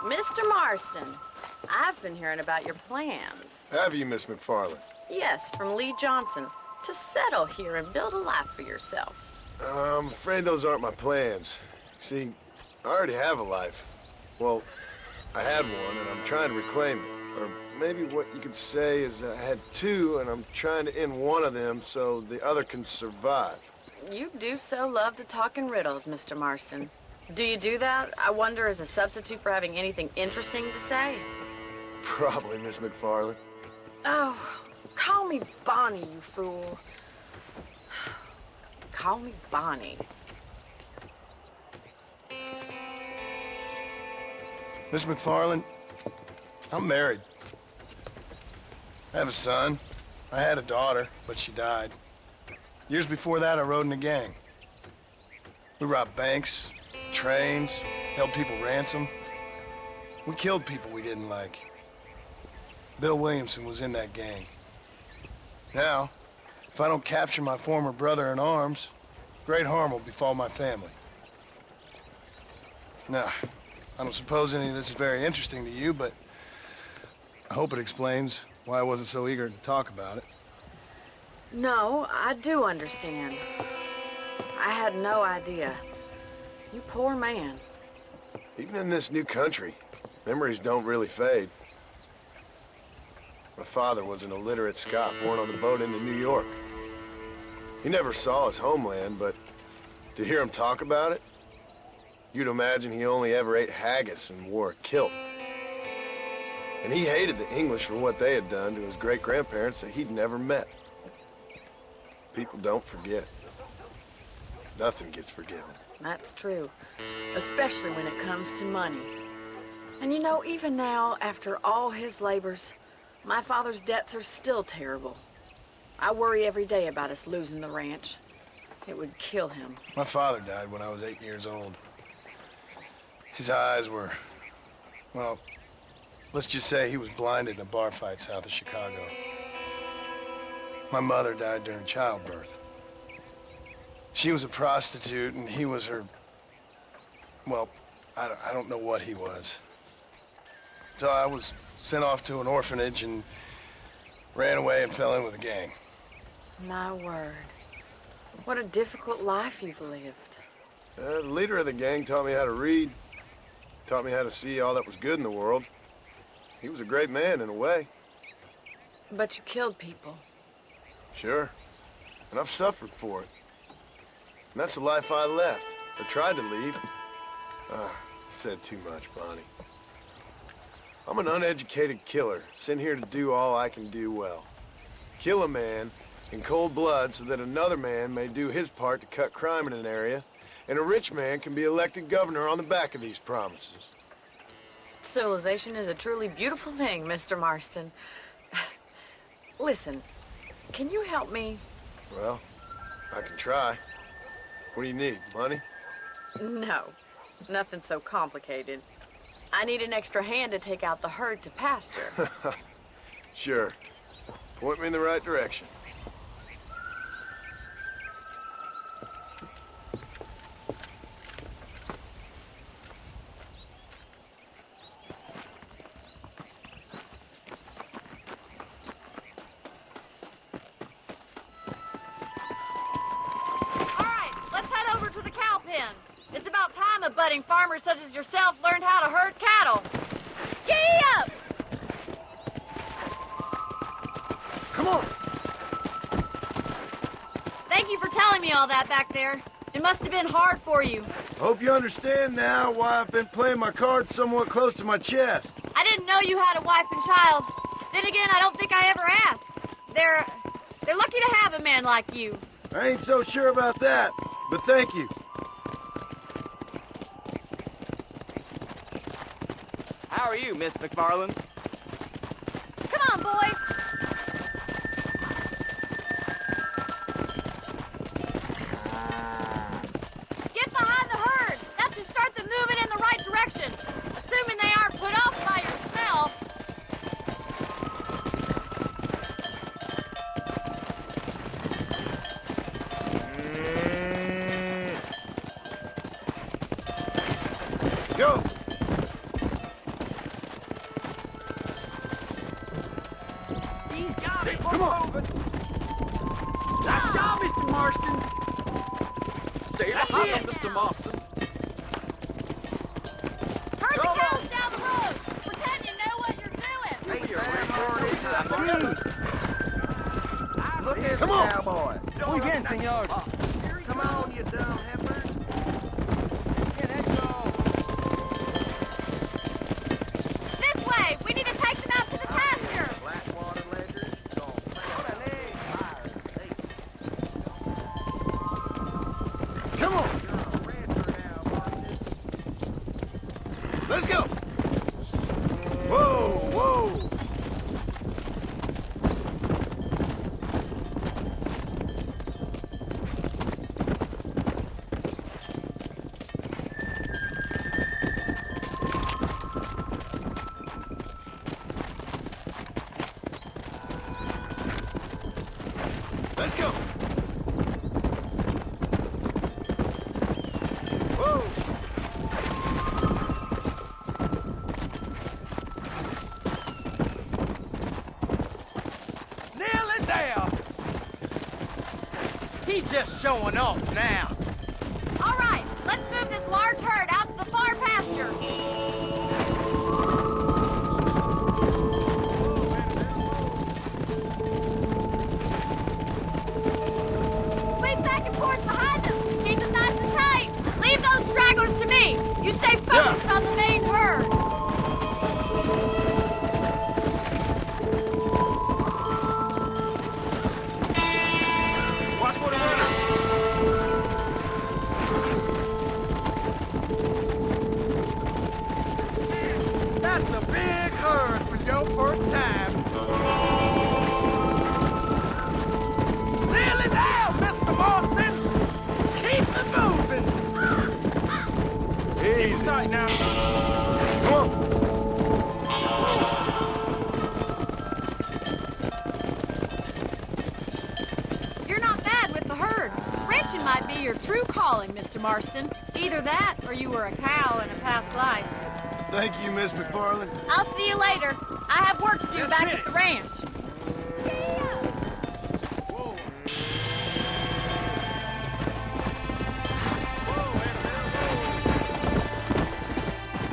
Mr. Marston, I've been hearing about your plans. Have you, Miss McFarland? Yes, from Lee Johnson, to settle here and build a life for yourself. I'm afraid those aren't my plans. See, I already have a life. Well, I had one, and I'm trying to reclaim it. Or maybe what you could say is I had two, and I'm trying to end one of them so the other can survive. You do so love to talk in riddles, Mr. Marston. Do you do that, I wonder, as a substitute for having anything interesting to say? Probably, Miss McFarland. Oh, call me Bonnie, you fool. Call me Bonnie. Miss McFarland, I'm married. I have a son. I had a daughter, but she died. Years before that, I rode in a gang. We robbed banks, trains, held people ransom. We killed people we didn't like. Bill Williamson was in that gang. Now, if I don't capture my former brother in arms, great harm will befall my family. Now, I don't suppose any of this is very interesting to you, but I hope it explains why I wasn't so eager to talk about it. No, I do understand. I had no idea. You poor man. Even in this new country, memories don't really fade. My father was an illiterate Scot born on the boat into New York. He never saw his homeland, but to hear him talk about it, you'd imagine he only ever ate haggis and wore a kilt. And he hated the English for what they had done to his great-grandparents that he'd never met. People don't forget. Nothing gets forgiven. That's true, especially when it comes to money. And you know, even now, after all his labors, my father's debts are still terrible. I worry every day about us losing the ranch. It would kill him. My father died when I was 8 years old. His eyes were, well, let's just say he was blinded in a bar fight south of Chicago. My mother died during childbirth. She was a prostitute, and he was her... Well, I don't know what he was. So I was sent off to an orphanage and ran away and fell in with a gang. My word. What a difficult life you've lived. The leader of the gang taught me how to read, taught me how to see all that was good in the world. He was a great man in a way. But you killed people. Sure. And I've suffered for it. And that's the life I left, or tried to leave. I said too much, Bonnie. I'm an uneducated killer, sent here to do all I can do well. Kill a man in cold blood so that another man may do his part to cut crime in an area, and a rich man can be elected governor on the back of these promises. Civilization is a truly beautiful thing, Mr. Marston. Listen, can you help me? Well, I can try. What do you need, money? No, nothing so complicated. I need an extra hand to take out the herd to pasture. Sure. Point me in the right direction. Budding farmers such as yourself learned how to herd cattle. Giddy up! Come on! Thank you for telling me all that back there. It must have been hard for you. Hope you understand now why I've been playing my cards somewhat close to my chest. I didn't know you had a wife and child. Then again, I don't think I ever asked. They're lucky to have a man like you. I ain't so sure about that, but thank you. How are you, Miss McFarland? Come on, boy. Get behind the herd. That should start them moving in the right direction. Assuming they aren't put off by your smell. Go! Come on. Nice job, Mr. Marston. Stay behind him, Mr. Marston. Herd the cows down the road. Pretend you know what you're doing. Look at Come the on. cowboy. Muy bien, señor. Come on, you dumb heifer. This way. We need to take them out to the pasture. Blackwater ledger. Come on. Let's go. Whoa, whoa. Let's go. Whoa. Nearly there. He's just showing off now. All right. Let's move this large herd out to the far pasture. Swing back and forth behind them. Keep them nice and tight. Leave those stragglers to me. You stay focused on the main herd. Watch for the runner. That's a big herd for your first time. Nearly there, Mr. Marston. Keep it moving. Easy. Tight now. Come on. You're not bad with the herd. Ranching might be your true calling, Mr. Marston. Either that, or you were a cow in a past life. Thank you, Miss McFarland. I'll see you later. I have work to do back at the ranch.